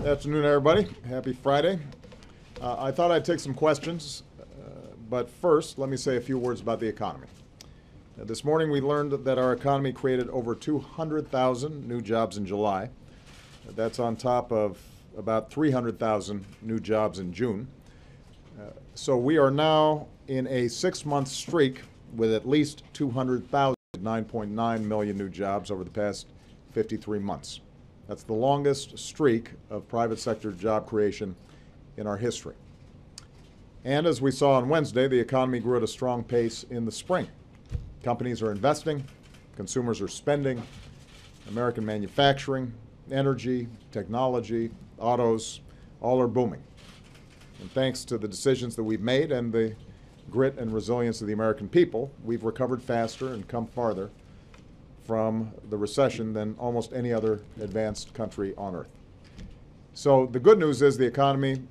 Afternoon, everybody. Happy Friday. I thought I'd take some questions, but first, let me say a few words about the economy. This morning, we learned that our economy created over 200,000 new jobs in July. That's on top of about 300,000 new jobs in June. So we are now in a 6-month streak with at least 200,000, 9.9 million new jobs over the past 53 months. That's the longest streak of private sector job creation in our history. And as we saw on Wednesday, the economy grew at a strong pace in the spring. Companies are investing, consumers are spending, American manufacturing, energy, technology, autos, all are booming. And thanks to the decisions that we've made and the grit and resilience of the American people, we've recovered faster and come farther from the recession than almost any other advanced country on earth. So the good news is the economy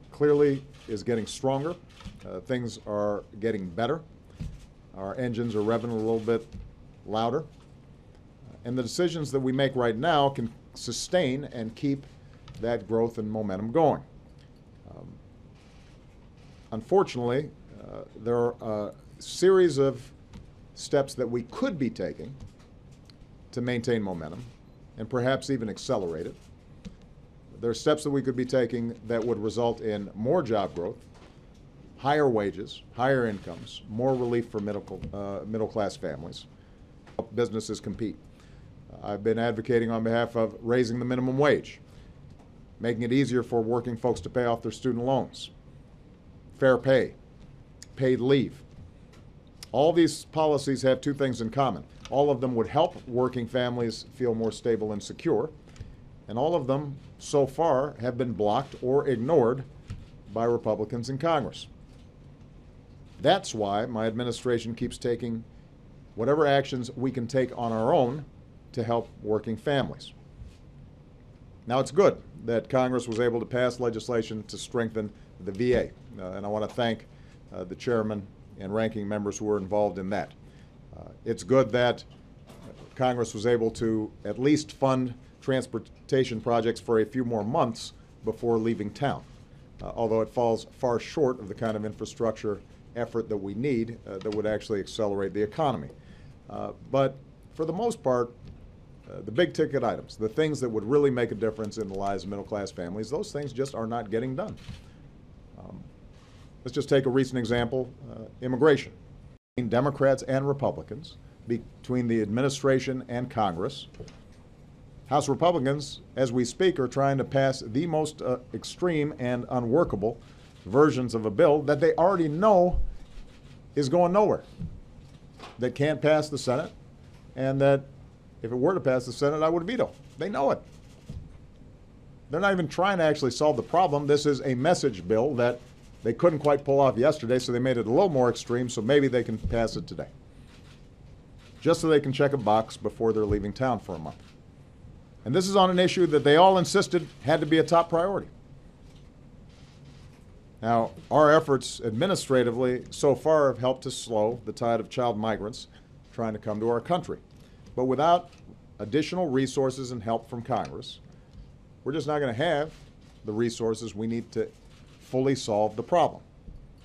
clearly is getting stronger. Things are getting better. Our engines are revving a little bit louder. And the decisions that we make right now can sustain and keep that growth and momentum going. Unfortunately, there are a series of steps that we could be taking to maintain momentum and perhaps even accelerate it. There are steps that we could be taking that would result in more job growth, higher wages, higher incomes, more relief for middle-class families, help businesses compete. I've been advocating on behalf of raising the minimum wage, making it easier for working folks to pay off their student loans, fair pay, paid leave. All these policies have two things in common. All of them would help working families feel more stable and secure, and all of them so far have been blocked or ignored by Republicans in Congress. That's why my administration keeps taking whatever actions we can take on our own to help working families. Now, it's good that Congress was able to pass legislation to strengthen the VA, and I want to thank the chairman and ranking members who were involved in that. It's good that Congress was able to at least fund transportation projects for a few more months before leaving town, although it falls far short of the kind of infrastructure effort that we need that would actually accelerate the economy. But for the most part, the big ticket items, the things that would really make a difference in the lives of middle-class families, those things just are not getting done. Let's just take a recent example, immigration. Between Democrats and Republicans, between the administration and Congress, House Republicans, as we speak, are trying to pass the most extreme and unworkable versions of a bill that they already know is going nowhere, that can't pass the Senate, and that if it were to pass the Senate, I would veto. They know it. They're not even trying to actually solve the problem. This is a message bill that they couldn't quite pull off yesterday, so they made it a little more extreme, so maybe they can pass it today, just so they can check a box before they're leaving town for a month. And this is on an issue that they all insisted had to be a top priority. Now, our efforts administratively so far have helped to slow the tide of child migrants trying to come to our country. But without additional resources and help from Congress, we're just not going to have the resources we need to fully solve the problem.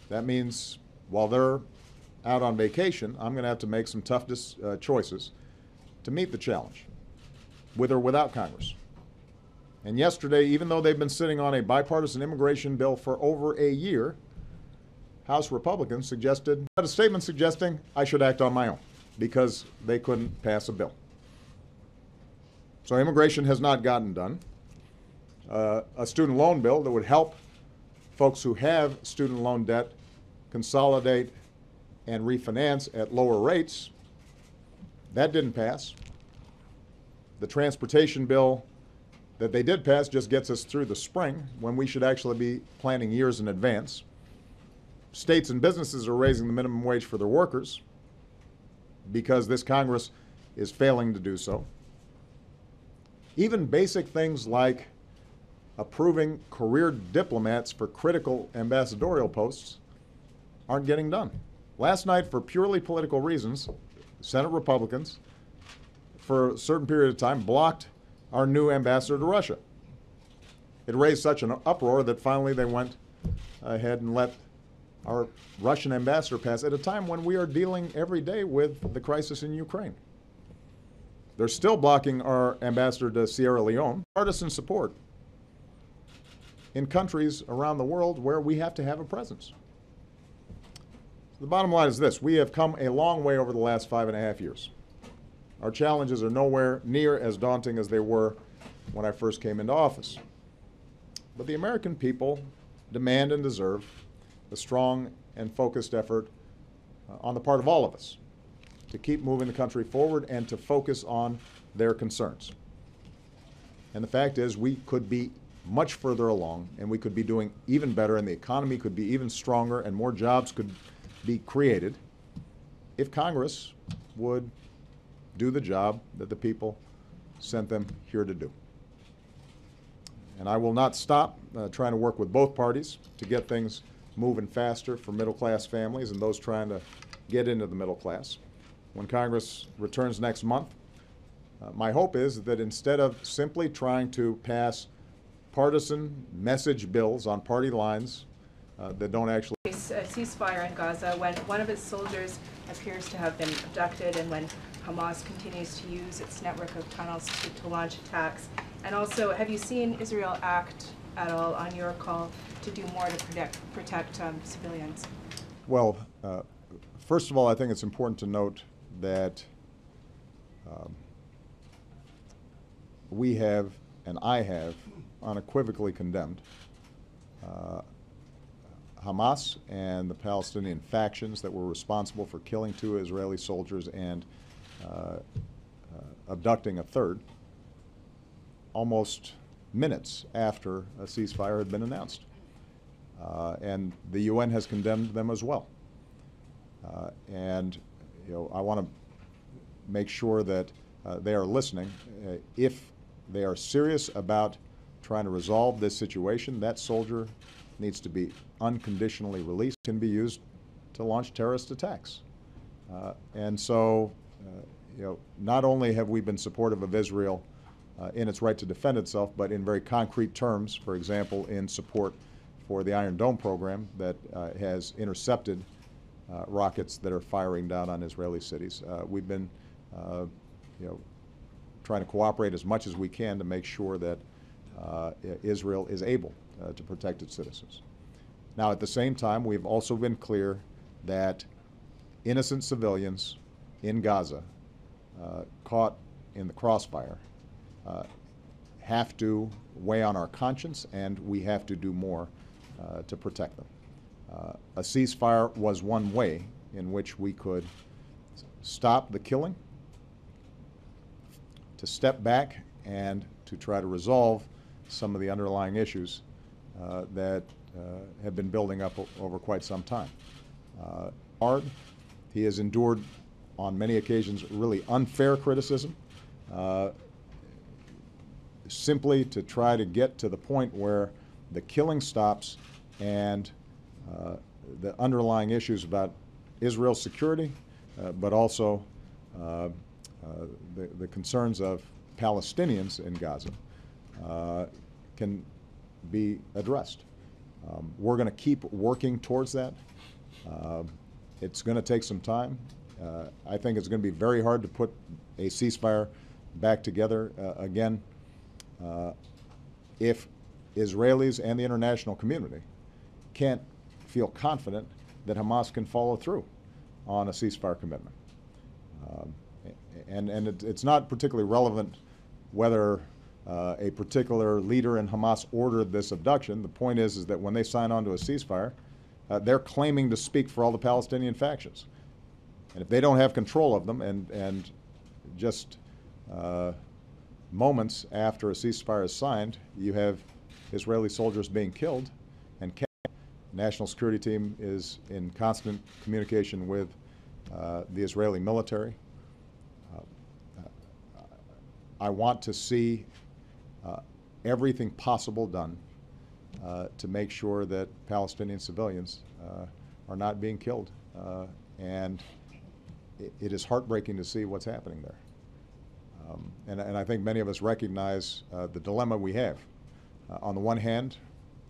That means while they're out on vacation, I'm going to have to make some tough choices to meet the challenge, with or without Congress. And yesterday, even though they've been sitting on a bipartisan immigration bill for over a year, House Republicans suggested a statement suggesting I should act on my own because they couldn't pass a bill. So immigration has not gotten done. A student loan bill that would help folks who have student loan debt consolidate and refinance at lower rates, that didn't pass. The transportation bill that they did pass just gets us through the spring when we should actually be planning years in advance. States and businesses are raising the minimum wage for their workers because this Congress is failing to do so. Even basic things like approving career diplomats for critical ambassadorial posts aren't getting done. Last night, for purely political reasons, Senate Republicans, for a certain period of time, blocked our new ambassador to Russia. it raised such an uproar that finally they went ahead and let our Russian ambassador pass at a time when we are dealing every day with the crisis in Ukraine. They're still blocking our ambassador to Sierra Leone. Partisan support in countries around the world where we have to have a presence. The bottom line is this: we have come a long way over the last 5.5 years. Our challenges are nowhere near as daunting as they were when I first came into office. But the American people demand and deserve a strong and focused effort on the part of all of us to keep moving the country forward and to focus on their concerns. And the fact is, we could be much further along, and we could be doing even better, and the economy could be even stronger, and more jobs could be created if Congress would do the job that the people sent them here to do. And I will not stop trying to work with both parties to get things moving faster for middle-class families and those trying to get into the middle class. When Congress returns next month, my hope is that instead of simply trying to pass partisan message bills on party lines that don't actually... A ceasefire in Gaza when one of its soldiers appears to have been abducted, and when Hamas continues to use its network of tunnels to launch attacks. And also, have you seen Israel act at all on your call to do more to protect civilians? Well, first of all, I think it's important to note that we have, and I have, unequivocally condemned Hamas and the Palestinian factions that were responsible for killing 2 Israeli soldiers and abducting a third almost minutes after a ceasefire had been announced. And the UN has condemned them as well. And I want to make sure that they are listening. If they are serious about trying to resolve this situation, that soldier needs to be unconditionally released, can be used to launch terrorist attacks. And so, not only have we been supportive of Israel in its right to defend itself, but in very concrete terms, for example, in support for the Iron Dome program that has intercepted rockets that are firing down on Israeli cities. We've been, trying to cooperate as much as we can to make sure that Israel is able to protect its citizens. Now, at the same time, we've also been clear that innocent civilians in Gaza caught in the crossfire have to weigh on our conscience, and we have to do more to protect them. A ceasefire was one way in which we could stop the killing, to step back and to try to resolve some of the underlying issues that have been building up over quite some time. Hard. He has endured on many occasions really unfair criticism, simply to try to get to the point where the killing stops and the underlying issues about Israel's security, but also the concerns of Palestinians in Gaza can be addressed. We're going to keep working towards that. It's going to take some time. I think it's going to be very hard to put a ceasefire back together again if Israelis and the international community can't feel confident that Hamas can follow through on a ceasefire commitment. And it's not particularly relevant whether a particular leader in Hamas ordered this abduction. The point is that when they sign on to a ceasefire, they're claiming to speak for all the Palestinian factions. And if they don't have control of them, and just moments after a ceasefire is signed, you have Israeli soldiers being killed, and the national security team is in constant communication with the Israeli military. I want to see everything possible done to make sure that Palestinian civilians are not being killed. And it is heartbreaking to see what's happening there. And I think many of us recognize the dilemma we have. On the one hand,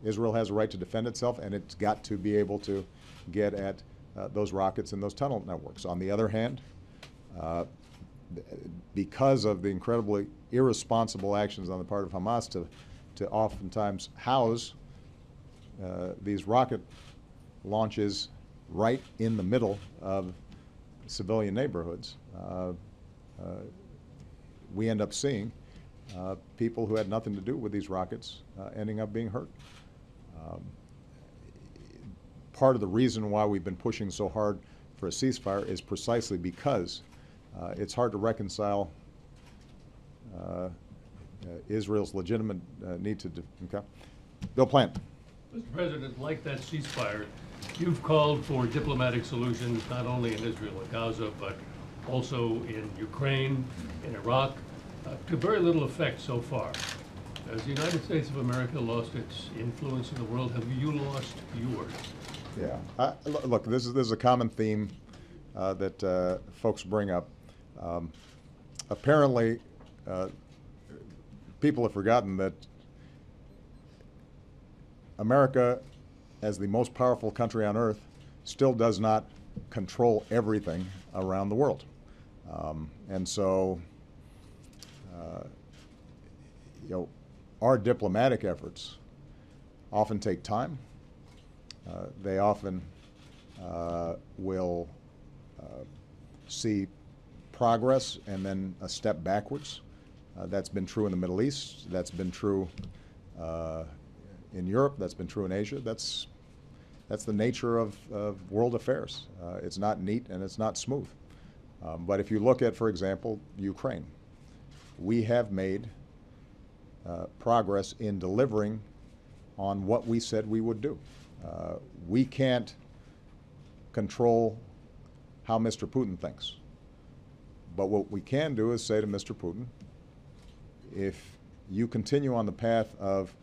Israel has a right to defend itself, and it's got to be able to get at those rockets and those tunnel networks. On the other hand, because of the incredibly irresponsible actions on the part of Hamas to oftentimes house these rocket launches right in the middle of civilian neighborhoods, we end up seeing people who had nothing to do with these rockets ending up being hurt. Part of the reason why we've been pushing so hard for a ceasefire is precisely because it's hard to reconcile Israel's legitimate need to. Okay. Bill Plant. Mr. President, like that ceasefire, you've called for diplomatic solutions not only in Israel and Gaza, but also in Ukraine, in Iraq, to very little effect so far. Has the United States of America lost its influence in the world? Have you lost yours? Yeah. Look, this is a common theme that folks bring up. Apparently, people have forgotten that America, as the most powerful country on earth, still does not control everything around the world. And so, our diplomatic efforts often take time. They often will see progress and then a step backwards. That's been true in the Middle East. That's been true in Europe. That's been true in Asia. That's the nature of world affairs. It's not neat and it's not smooth. But if you look at, for example, Ukraine, we have made progress in delivering on what we said we would do. We can't control how Mr. Putin thinks. But what we can do is say to Mr. Putin, if you continue on the path of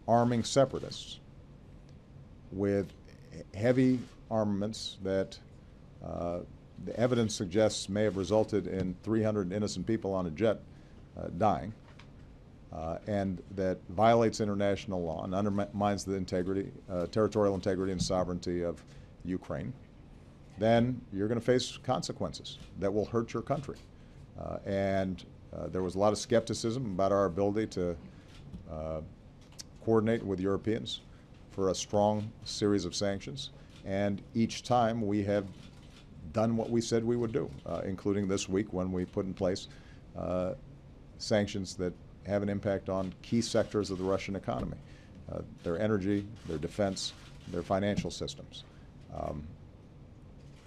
arming separatists with heavy armaments that the evidence suggests may have resulted in 300 innocent people on a jet dying, and that violates international law and undermines the integrity, territorial integrity and sovereignty of Ukraine, then you're going to face consequences that will hurt your country. There was a lot of skepticism about our ability to coordinate with Europeans for a strong series of sanctions. And each time we have done what we said we would do, including this week when we put in place sanctions that have an impact on key sectors of the Russian economy, their energy, their defense, their financial systems.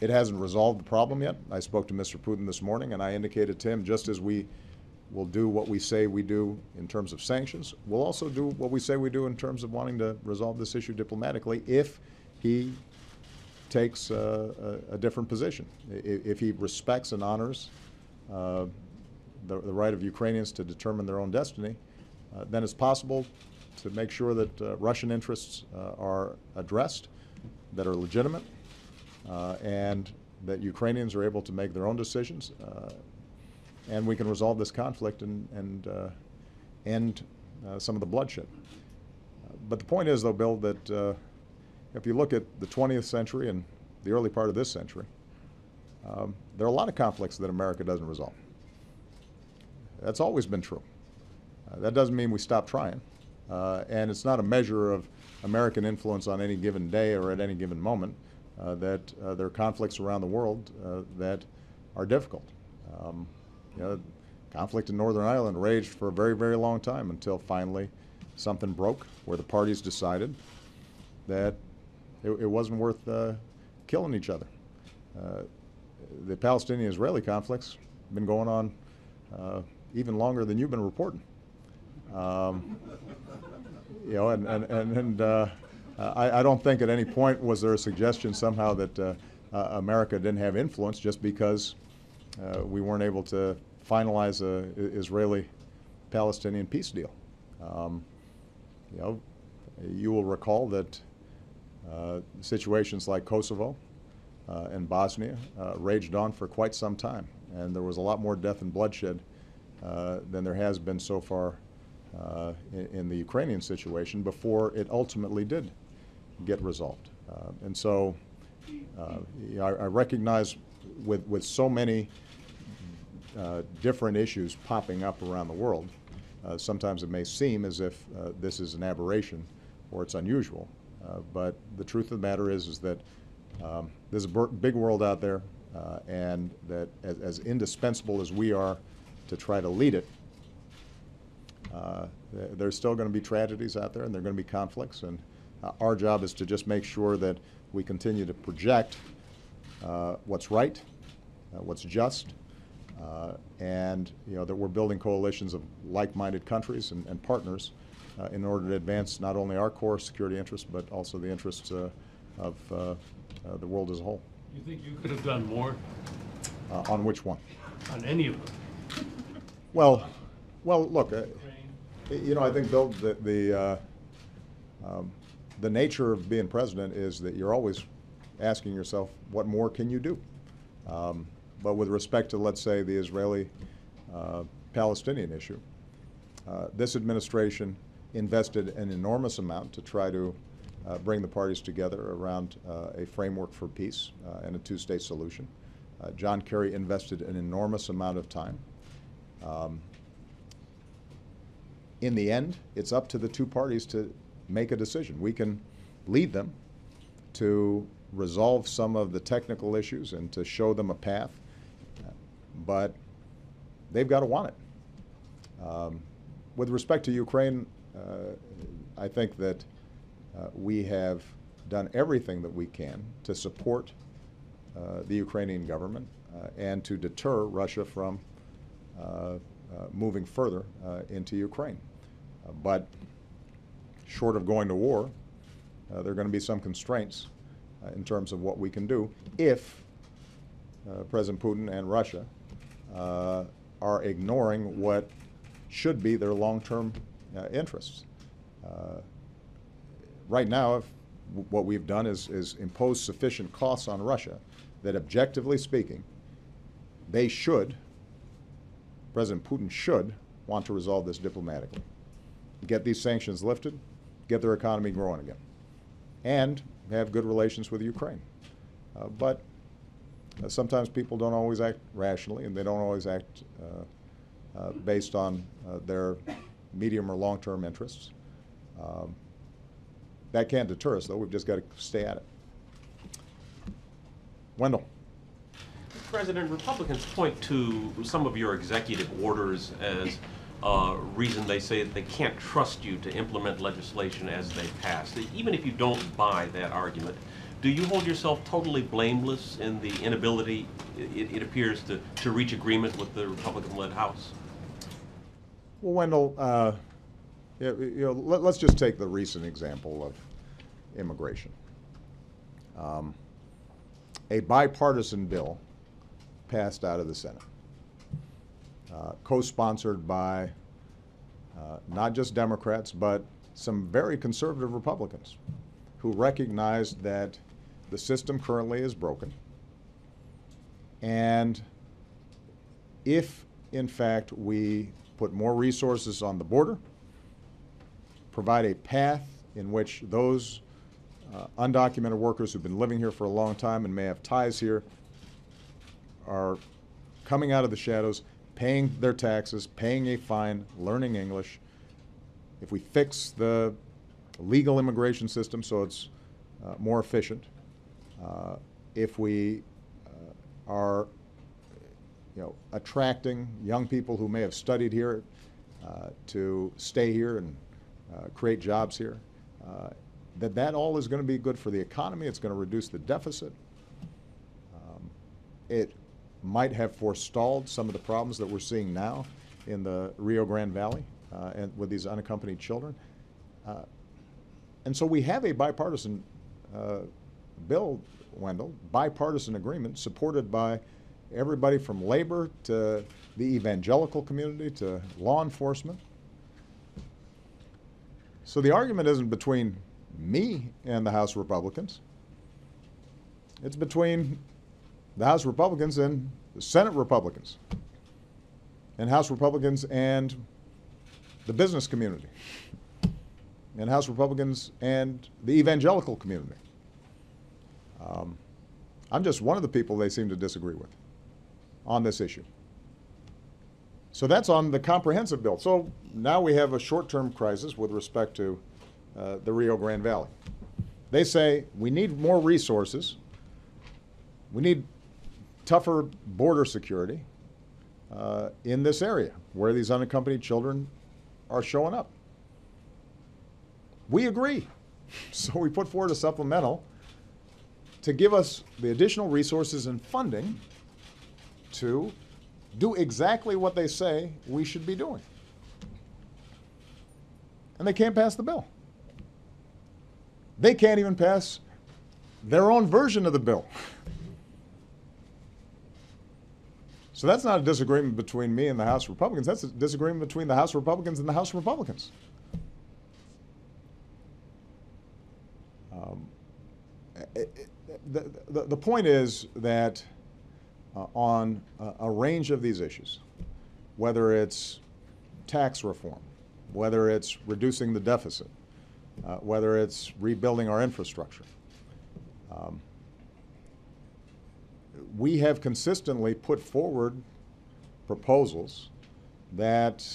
It hasn't resolved the problem yet. I spoke to Mr. Putin this morning, and I indicated to him, just as we will do what we say we do in terms of sanctions, we'll also do what we say we do in terms of wanting to resolve this issue diplomatically if he takes a different position. If he respects and honors the right of Ukrainians to determine their own destiny, then it's possible to make sure that Russian interests are addressed, that are legitimate, and that Ukrainians are able to make their own decisions, and we can resolve this conflict and end some of the bloodshed. But the point is, though, Bill, that if you look at the 20th century and the early part of this century, there are a lot of conflicts that America doesn't resolve. That's always been true. That doesn't mean we stop trying. And it's not a measure of American influence on any given day or at any given moment that there are conflicts around the world that are difficult. Conflict in Northern Ireland raged for a very, very long time until finally something broke where the parties decided that it wasn't worth killing each other. The Palestinian-Israeli conflict's been going on even longer than you've been reporting. I don't think at any point was there a suggestion somehow that America didn't have influence just because we weren't able to finalize a Israeli-Palestinian peace deal. You will recall that situations like Kosovo and Bosnia raged on for quite some time, and there was a lot more death and bloodshed than there has been so far in the Ukrainian situation before it ultimately did get resolved. And so I recognize with so many different issues popping up around the world, sometimes it may seem as if this is an aberration or it's unusual. But the truth of the matter is that there's a big world out there, and that as indispensable as we are to try to lead it, there's still going to be tragedies out there, and there are going to be conflicts, and our job is to just make sure that we continue to project what's right, what's just, and that we're building coalitions of like-minded countries and partners in order to advance not only our core security interests but also the interests of the world as a whole. You think you could have done more? On which one? On any of them? Well, look, I think, Bill, the nature of being president is that you're always asking yourself, what more can you do? But with respect to, let's say, the Israeli-Palestinian issue, this administration invested an enormous amount to try to bring the parties together around a framework for peace and a two-state solution. John Kerry invested an enormous amount of time. In the end, it's up to the two parties to make a decision. We can lead them to resolve some of the technical issues and to show them a path, but they've got to want it. With respect to Ukraine, I think that we have done everything that we can to support the Ukrainian government and to deter Russia from moving further into Ukraine. But short of going to war, there are going to be some constraints in terms of what we can do if President Putin and Russia are ignoring what should be their long-term interests. Right now, what we've done is impose sufficient costs on Russia that, objectively speaking, President Putin should want to resolve this diplomatically, get these sanctions lifted, get their economy growing again, and have good relations with Ukraine. But sometimes people don't always act rationally, and they don't always act based on their medium or long-term interests. That can't deter us, though. We've just got to stay at it. Wendell. President, Republicans point to some of your executive orders as reason they say that they can't trust you to implement legislation as they pass. Even if you don't buy that argument, do you hold yourself totally blameless in the inability, it appears, to reach agreement with the Republican-led House? Well, Wendell, let's just take the recent example of immigration. A bipartisan bill passed out of the Senate, co-sponsored by not just Democrats, but some very conservative Republicans who recognized that the system currently is broken. And if, in fact, we put more resources on the border, provide a path in which those undocumented workers who've been living here for a long time and may have ties here are coming out of the shadows, paying their taxes, paying a fine, learning English, if we fix the legal immigration system so it's more efficient, if we are attracting young people who may have studied here to stay here and create jobs here, that all is going to be good for the economy. It's going to reduce the deficit. It might have forestalled some of the problems that we're seeing now in the Rio Grande Valley and with these unaccompanied children. And so we have a bipartisan bill, Wendell, bipartisan agreement supported by everybody from labor to the evangelical community to law enforcement. So the argument isn't between me and the House Republicans. It's between the House Republicans and the Senate Republicans, and House Republicans and the business community, and House Republicans and the evangelical community. I'm just one of the people they seem to disagree with on this issue. So that's on the comprehensive bill. So now we have a short-term crisis with respect to the Rio Grande Valley. They say we need more resources. We need tougher border security in this area where these unaccompanied children are showing up. We agree. So we put forward a supplemental to give us the additional resources and funding to do exactly what they say we should be doing. And they can't pass the bill. They can't even pass their own version of the bill. So that's not a disagreement between me and the House Republicans. That's a disagreement between the House Republicans and the House Republicans. The point is that on a range of these issues, whether it's tax reform, whether it's reducing the deficit, whether it's rebuilding our infrastructure, we have consistently put forward proposals that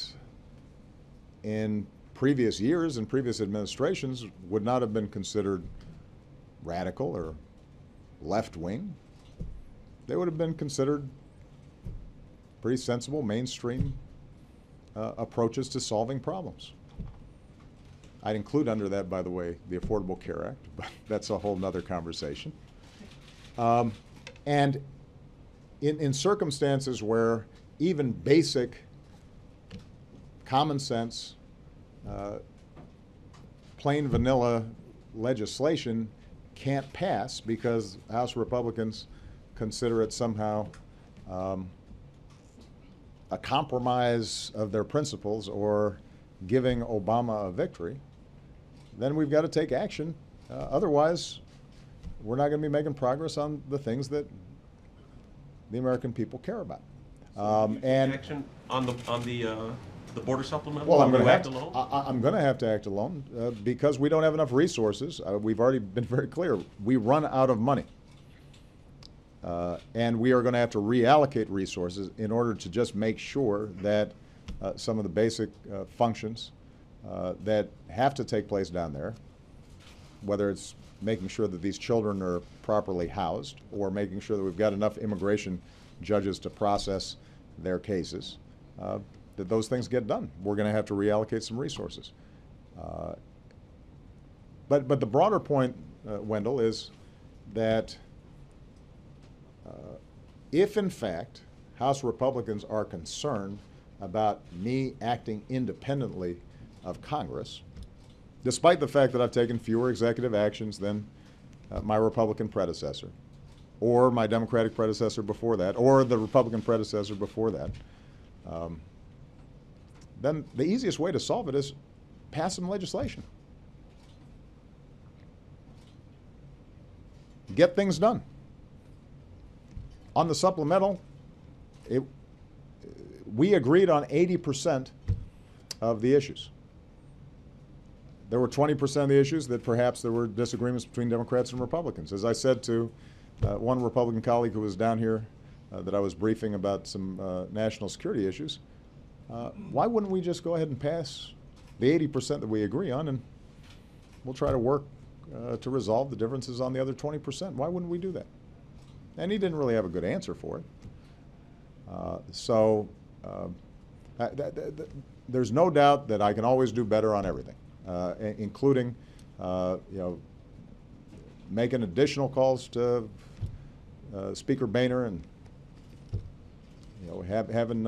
in previous years and previous administrations would not have been considered radical or left-wing. They would have been considered pretty sensible, mainstream approaches to solving problems. I'd include under that, by the way, the Affordable Care Act, but that's a whole nother conversation. And in circumstances where even basic common sense, plain vanilla legislation can't pass because House Republicans consider it somehow a compromise of their principles or giving Obama a victory, then we've got to take action. Otherwise, we're not going to be making progress on the things that the American people care about. And action on the border supplemental? Well, I'm going alone? to have to act alone because we don't have enough resources. We've already been very clear. We run out of money. And we are going to have to reallocate resources in order to just make sure that some of the basic functions that have to take place down there, whether it's making sure that these children are properly housed or making sure that we've got enough immigration judges to process their cases, that those things get done. We're going to have to reallocate some resources. But the broader point, Wendell, is that if in fact House Republicans are concerned about me acting independently of Congress, despite the fact that I've taken fewer executive actions than my Republican predecessor, or my Democratic predecessor before that, or the Republican predecessor before that, then the easiest way to solve it is pass some legislation. Get things done. On the supplemental, we agreed on 80% of the issues. There were 20% of the issues that perhaps there were disagreements between Democrats and Republicans. As I said to one Republican colleague who was down here that I was briefing about some national security issues, why wouldn't we just go ahead and pass the 80% that we agree on, and we'll try to work to resolve the differences on the other 20%? Why wouldn't we do that? And he didn't really have a good answer for it. There's no doubt that I can always do better on everything, including, making additional calls to Speaker Boehner and, having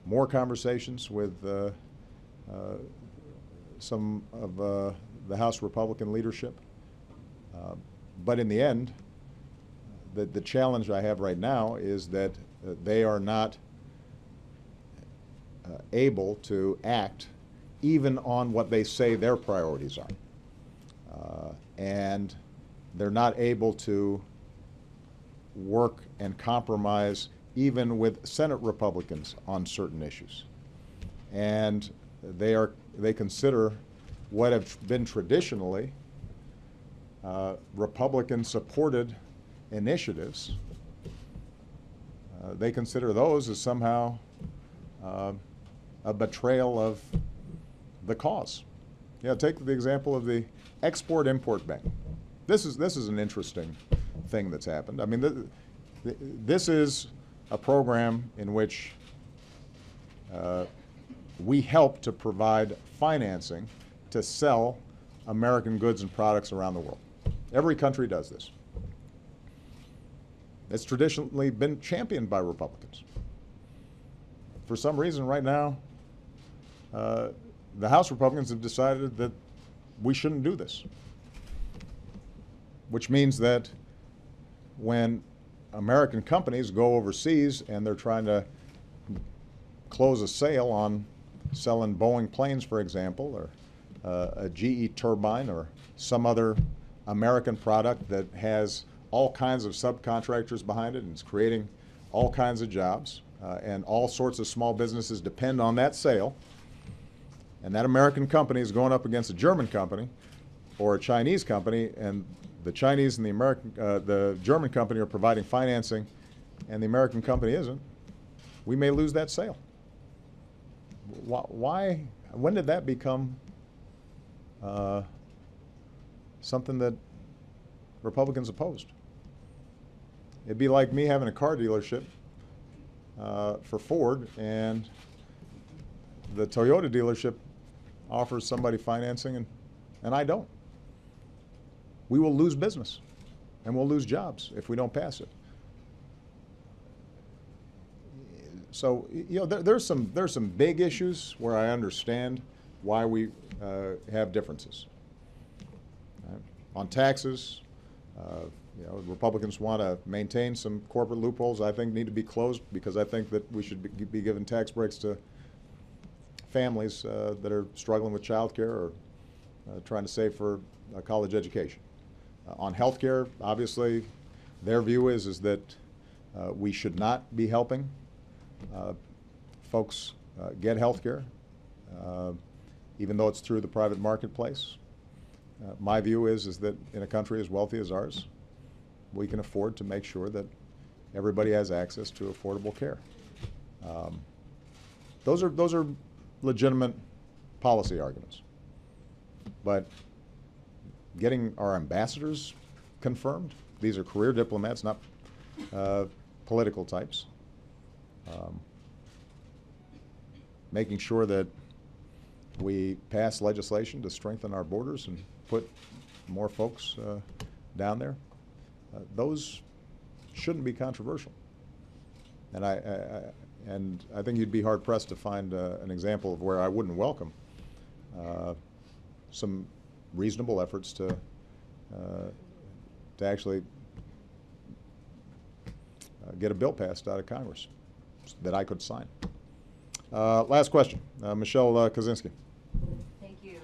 more conversations with some of the House Republican leadership. But in the end, the challenge I have right now is that they are not able to act even on what they say their priorities are. And they're not able to work and compromise even with Senate Republicans on certain issues. And they consider what have been traditionally Republican-supported initiatives. They consider those as somehow a betrayal of the cause. You know, take the example of the Export-Import Bank. This is an interesting thing that's happened. I mean, this is a program in which we help to provide financing to sell American goods and products around the world. Every country does this. It's traditionally been championed by Republicans. For some reason, right now, the House Republicans have decided that we shouldn't do this, which means that when American companies go overseas and they're trying to close a sale on selling Boeing planes, for example, or a GE turbine or some other American product that has all kinds of subcontractors behind it and is creating all kinds of jobs, and all sorts of small businesses depend on that sale, and that American company is going up against a German company or a Chinese company, and the Chinese and the German company are providing financing and the American company isn't, we may lose that sale. Why? When did that become something that Republicans opposed? It'd be like me having a car dealership for Ford, and the Toyota dealership offers somebody financing and I don't. We will lose business and we'll lose jobs if we don't pass it. So, you know, there's some big issues where I understand why we have differences. On taxes, you know, Republicans want to maintain some corporate loopholes I think need to be closed, because I think that we should be giving tax breaks to families that are struggling with child care or trying to save for a college education. On health care, obviously, their view is that we should not be helping folks get health care, even though it's through the private marketplace. My view is that in a country as wealthy as ours, we can afford to make sure that everybody has access to affordable care. Those are legitimate policy arguments. But getting our ambassadors confirmed, these are career diplomats, not political types. Making sure that we pass legislation to strengthen our borders and put more folks down there, those shouldn't be controversial. And I think you'd be hard pressed to find an example of where I wouldn't welcome some reasonable efforts to actually get a bill passed out of Congress that I could sign. Last question, Michelle Kozinski. Thank you.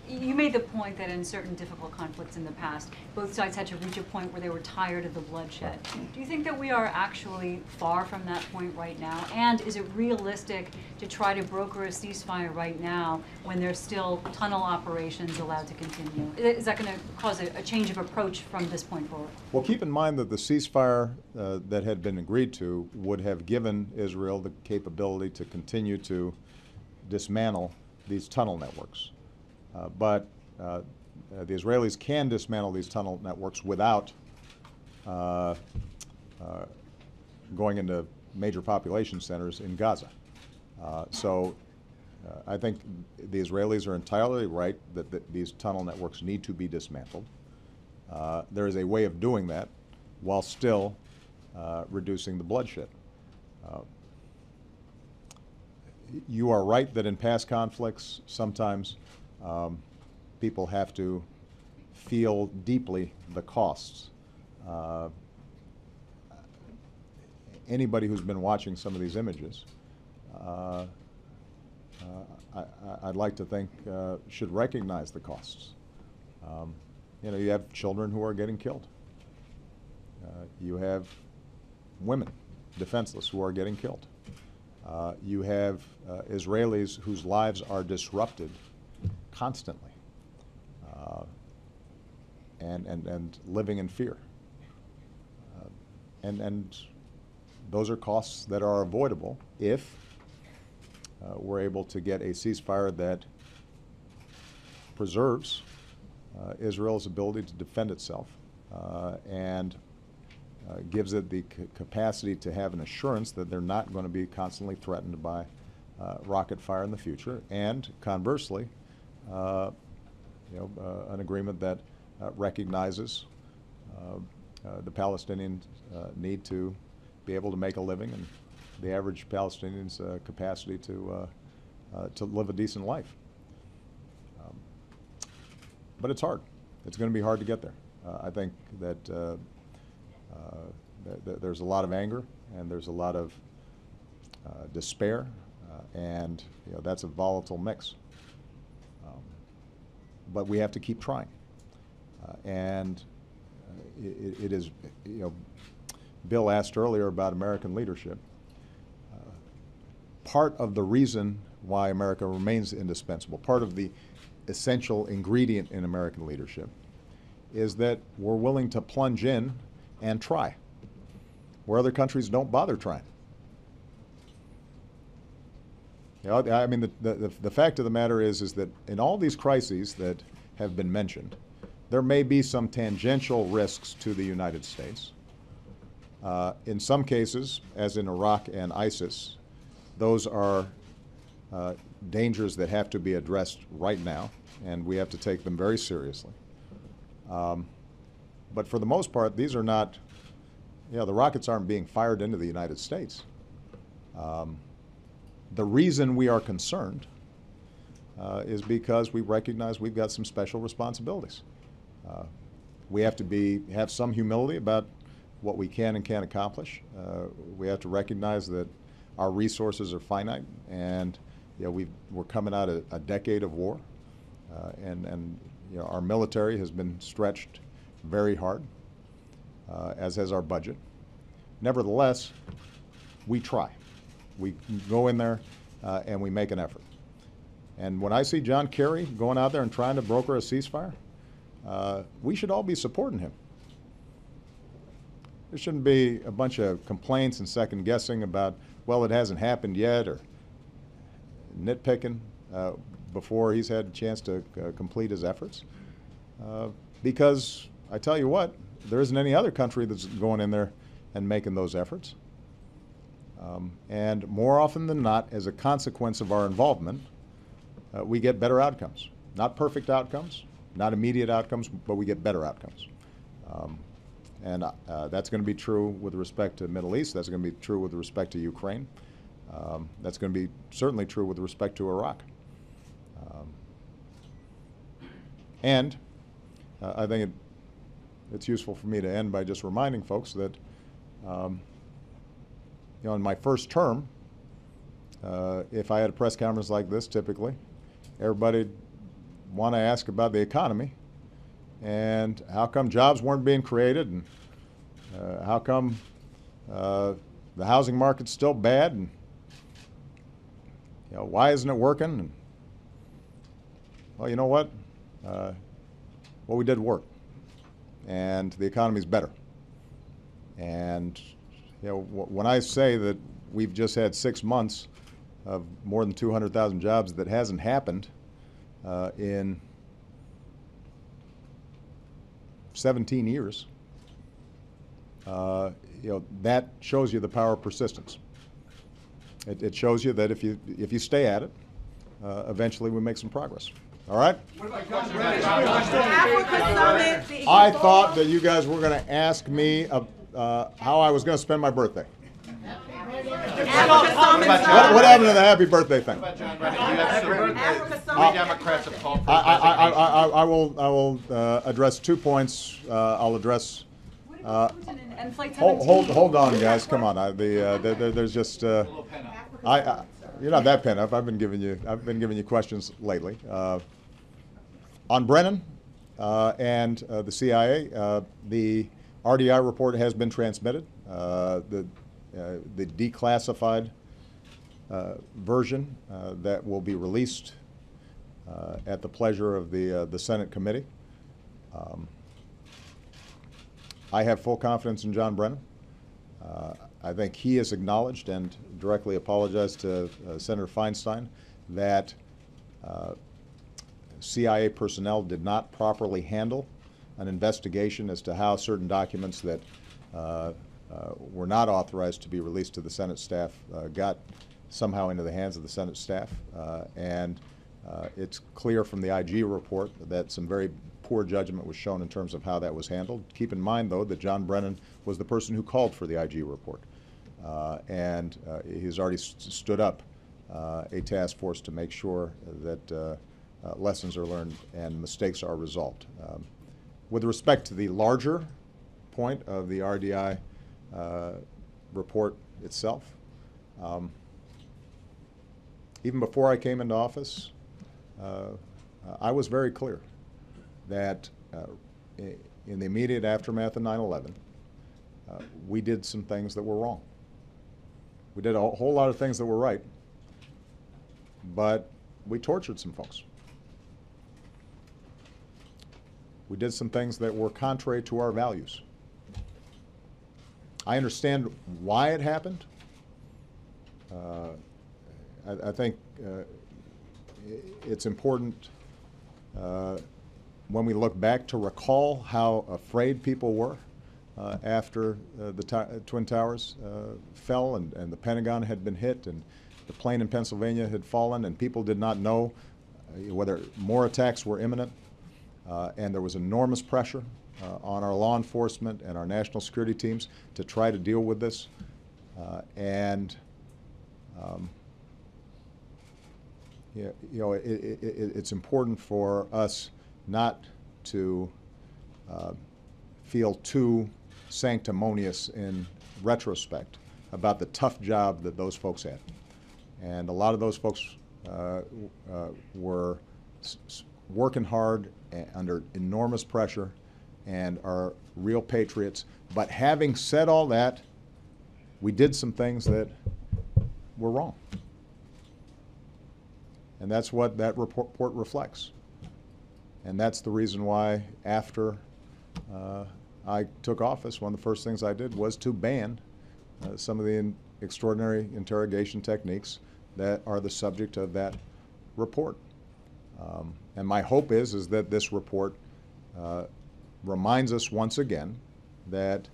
You made the point that in certain difficult conflicts in the past, both sides had to reach a point where they were tired of the bloodshed. Do you think that we are actually far from that point right now? And is it realistic to try to broker a ceasefire right now when there's still tunnel operations allowed to continue? Is that going to cause a change of approach from this point forward? Well, keep in mind that the ceasefire that had been agreed to would have given Israel the capability to continue to dismantle these tunnel networks. But the Israelis can dismantle these tunnel networks without going into major population centers in Gaza. So I think the Israelis are entirely right that these tunnel networks need to be dismantled. There is a way of doing that while still reducing the bloodshed. You are right that in past conflicts, sometimes people have to feel deeply the costs. Anybody who's been watching some of these images, I'd like to think should recognize the costs. You know, you have children who are getting killed. You have women, defenseless, who are getting killed. You have Israelis whose lives are disrupted constantly and living in fear. And those are costs that are avoidable if we're able to get a ceasefire that preserves Israel's ability to defend itself and gives it the capacity to have an assurance that they're not going to be constantly threatened by rocket fire in the future, and conversely, an agreement that recognizes the Palestinians' need to be able to make a living and the average Palestinian's capacity to live a decent life. But it's hard. It's going to be hard to get there. I think that there's a lot of anger and there's a lot of despair, and that's a volatile mix. But we have to keep trying. It is, Bill asked earlier about American leadership. Part of the reason why America remains indispensable, part of the essential ingredient in American leadership, is that we're willing to plunge in and try, where other countries don't bother trying. I mean, the fact of the matter is that in all these crises that have been mentioned, there may be some tangential risks to the United States. In some cases, as in Iraq and ISIS, those are dangers that have to be addressed right now, and we have to take them very seriously. But for the most part, these are not, the rockets aren't being fired into the United States. The reason we are concerned is because we recognize we've got some special responsibilities. We have to have some humility about what we can and can't accomplish. We have to recognize that our resources are finite, and we're coming out of a decade of war, and our military has been stretched very hard, as has our budget. Nevertheless, we try. We go in there and we make an effort. And when I see John Kerry going out there and trying to broker a ceasefire, we should all be supporting him. There shouldn't be a bunch of complaints and second guessing about, well, it hasn't happened yet, or nitpicking before he's had a chance to complete his efforts. Because I tell you what, there isn't any other country that's going in there and making those efforts. And more often than not, as a consequence of our involvement, we get better outcomes. Not perfect outcomes, not immediate outcomes, but we get better outcomes. And that's going to be true with respect to the Middle East. That's going to be true with respect to Ukraine. That's going to be certainly true with respect to Iraq. I think it's useful for me to end by just reminding folks that in my first term, if I had a press conference like this, typically, everybody'd want to ask about the economy and how come jobs weren't being created, and how come the housing market's still bad, and why isn't it working? And, well, you know what? Well, we did work, and the economy's better. And when I say that we've just had 6 months of more than 200,000 jobs, that hasn't happened in 17 years, that shows you the power of persistence. It shows you that if you stay at it, eventually we make some progress. All right? I thought that you guys were going to ask me how I was going to spend my birthday. What happened to the happy birthday thing? I will address 2 points. I'll address. Hold on, guys. Come on. There's just. You're not that pent up. I've been giving you questions lately. On Brennan and the CIA, the RDI report has been transmitted. The declassified version that will be released at the pleasure of the Senate committee. I have full confidence in John Brennan. I think he has acknowledged and directly apologized to Senator Feinstein that CIA personnel did not properly handle an investigation as to how certain documents that were not authorized to be released to the Senate staff got somehow into the hands of the Senate staff. And it's clear from the IG report that some very poor judgment was shown in terms of how that was handled. Keep in mind, though, that John Brennan was the person who called for the IG report. And he's already stood up a task force to make sure that lessons are learned and mistakes are resolved. With respect to the larger point of the RDI report itself, even before I came into office, I was very clear that in the immediate aftermath of 9/11, we did some things that were wrong. We did a whole lot of things that were right, but we tortured some folks. We did some things that were contrary to our values. I understand why it happened. I think it's important when we look back to recall how afraid people were after the Twin Towers fell and the Pentagon had been hit and the plane in Pennsylvania had fallen and people did not know whether more attacks were imminent. And there was enormous pressure on our law enforcement and our national security teams to try to deal with this. It's important for us not to feel too sanctimonious in retrospect about the tough job that those folks had. And a lot of those folks were working hard under enormous pressure and are real patriots. But having said all that, we did some things that were wrong. And that's what that report reflects. And that's the reason why after I took office, one of the first things I did was to ban some of the extraordinary interrogation techniques that are the subject of that report. And my hope is that this report reminds us once again that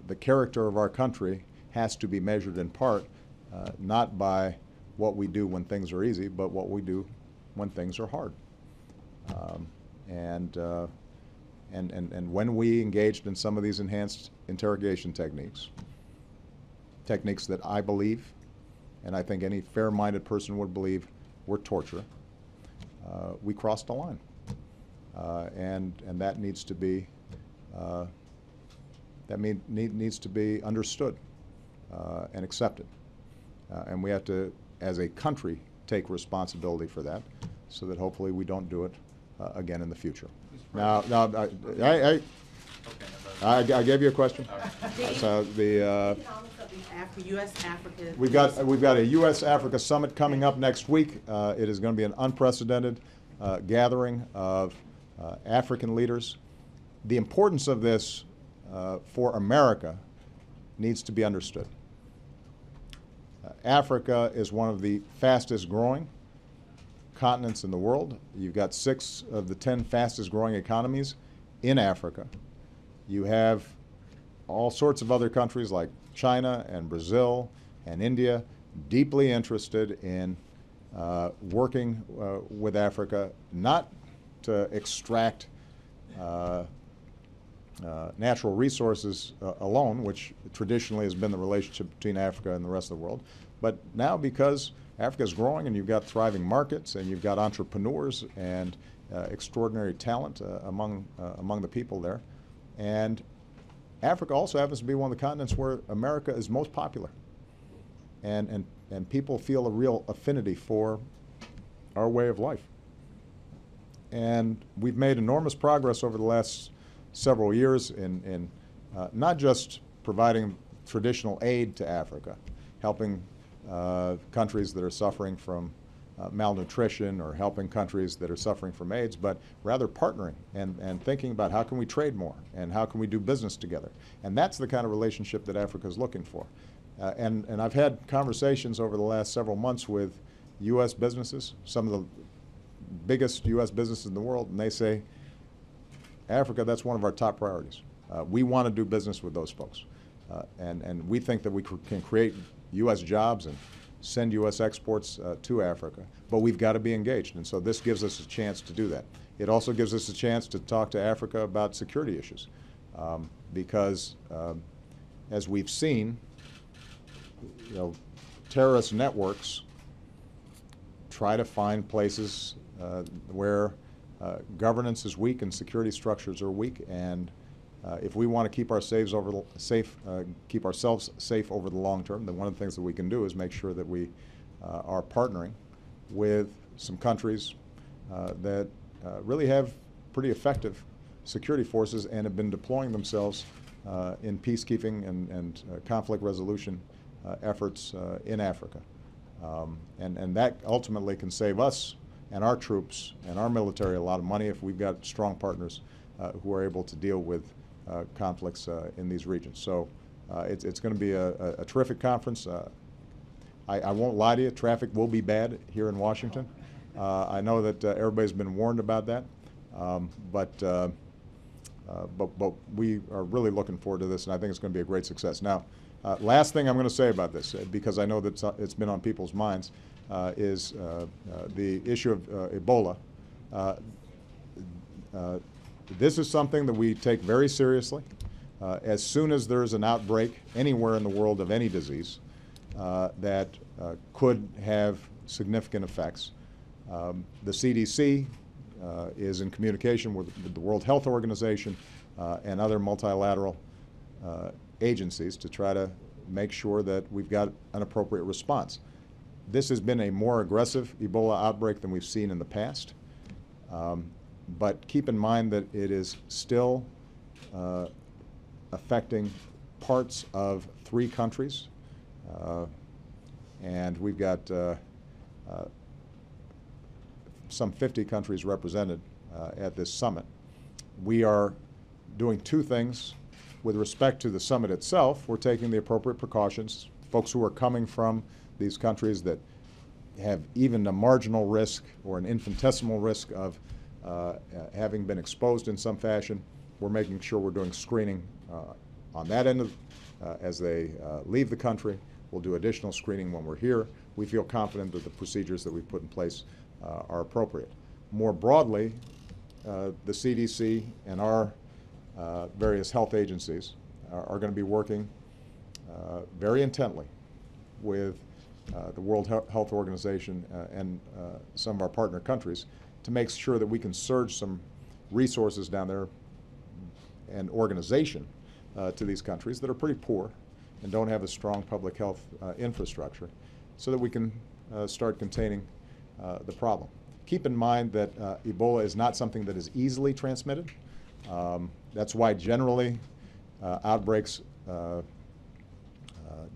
the character of our country has to be measured in part not by what we do when things are easy, but what we do when things are hard. And when we engaged in some of these enhanced interrogation techniques that I believe, and I think any fair-minded person would believe, were torture, we crossed the line. And that needs to be needs to be understood and accepted. And we have to, as a country, take responsibility for that, so that hopefully we don't do it again in the future. Now, I gave you a question. So the we've got a U.S.-Africa summit coming up next week. It is going to be an unprecedented gathering of African leaders. The importance of this for America needs to be understood. Africa is one of the fastest growing continents in the world. You've got 6 of the 10 fastest growing economies in Africa. You have all sorts of other countries like China and Brazil and India deeply interested in working with Africa, not to extract natural resources alone, which traditionally has been the relationship between Africa and the rest of the world, but now because Africa is growing and you've got thriving markets and you've got entrepreneurs and extraordinary talent among the people there. And Africa also happens to be one of the continents where America is most popular. And people feel a real affinity for our way of life. And we've made enormous progress over the last several years in not just providing traditional aid to Africa, helping countries that are suffering from malnutrition or helping countries that are suffering from AIDS, but rather partnering and thinking about how can we trade more and how can we do business together. And that's the kind of relationship that Africa is looking for. And I've had conversations over the last several months with U.S. businesses, some of the biggest U.S. businesses in the world, and they say, Africa, that's one of our top priorities. We want to do business with those folks. And we think that we can create U.S. jobs and send U.S. exports to Africa, but we've got to be engaged. And so this gives us a chance to do that. It also gives us a chance to talk to Africa about security issues because, as we've seen, terrorist networks try to find places where governance is weak and security structures are weak, and if we want to keep ourselves safe over the long term, then one of the things that we can do is make sure that we are partnering with some countries that really have pretty effective security forces and have been deploying themselves in peacekeeping and conflict resolution efforts in Africa. And that ultimately can save us and our troops and our military a lot of money if we've got strong partners who are able to deal with conflicts in these regions. So it's going to be a terrific conference. I won't lie to you, traffic will be bad here in Washington. I know that everybody's been warned about that, but we are really looking forward to this, and I think it's going to be a great success. Now, last thing I'm going to say about this, because I know that it's been on people's minds, is the issue of Ebola. This is something that we take very seriously. As soon as there's an outbreak anywhere in the world of any disease that could have significant effects, the CDC is in communication with the World Health Organization and other multilateral agencies to try to make sure that we've got an appropriate response. This has been a more aggressive Ebola outbreak than we've seen in the past, but keep in mind that it is still affecting parts of 3 countries, and we've got some 50 countries represented at this summit. We are doing 2 things. With respect to the summit itself, we're taking the appropriate precautions. Folks who are coming from these countries that have even a marginal risk or an infinitesimal risk of having been exposed in some fashion, we're making sure we're doing screening on that end of, as they leave the country. We'll do additional screening when we're here. We feel confident that the procedures that we've put in place are appropriate. More broadly, the CDC and our various health agencies are going to be working very intently with the World Health Organization and some of our partner countries to make sure that we can surge some resources down there and organization to these countries that are pretty poor and don't have a strong public health infrastructure so that we can start containing the problem. Keep in mind that Ebola is not something that is easily transmitted. That's why generally outbreaks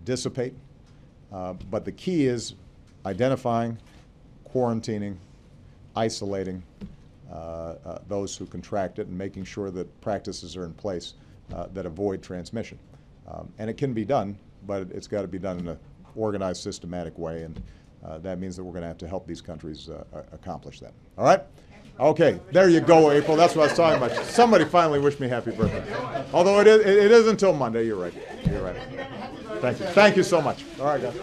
dissipate. But the key is identifying, quarantining, isolating those who contract it and making sure that practices are in place that avoid transmission. And it can be done, but it's got to be done in an organized, systematic way, and that means that we're going to have to help these countries accomplish that. All right? Okay, there you go, April. That's what I was talking about. Somebody finally wished me happy birthday. Although it is until Monday. You're right. You're right. Thank you. Thank you so much. All right, guys.